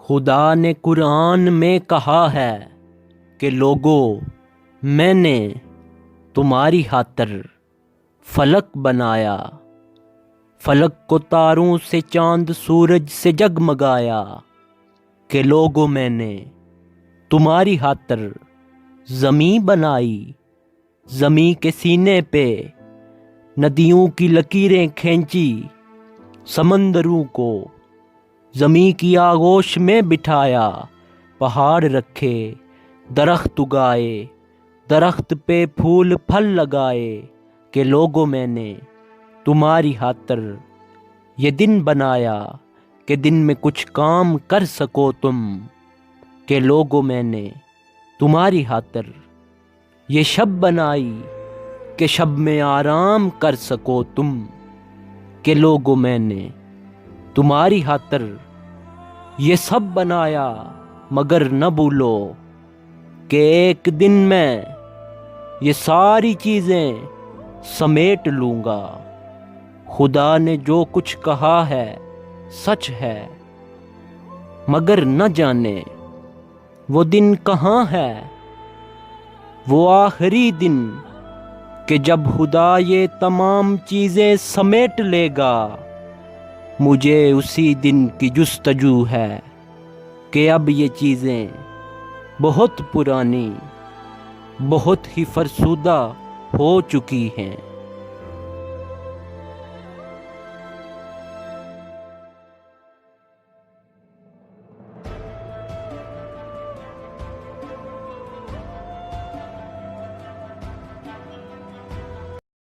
خدا نے قرآن میں کہا ہے کہ لوگو میں نے تمہاری خاطر فلک بنایا، فلک کو تاروں سے چاند سورج سے جگمگایا کہ لوگو میں نے تمہاری خاطر زمیں بنائی، زمیں کے سینے پہ ندیوں کی لکیریں کھینچی، سمندروں کو زمیں کی آغوش میں بٹھایا، پہاڑ رکھے درخت اگائے، درخت پہ پھول پھل لگائے کہ لوگوں میں نے تمہاری خاطر یہ دن بنایا کہ دن میں کچھ کام کر سکو تم، کہ لوگوں میں نے تمہاری خاطر یہ شب بنائی کہ شب میں آرام کر سکو تم، کہ لوگوں میں نے تمہاری خاطر یہ سب بنایا مگر نہ بھولو کہ ایک دن میں یہ ساری چیزیں سمیٹ لوں گا۔ خدا نے جو کچھ کہا ہے سچ ہے، مگر نہ جانے وہ دن کہاں ہے، وہ آخری دن کہ جب خدا یہ تمام چیزیں سمیٹ لے گا۔ مجھے اسی دن کی جستجو ہے کہ اب یہ چیزیں بہت پرانی، بہت ہی فرسودہ ہو چکی ہیں۔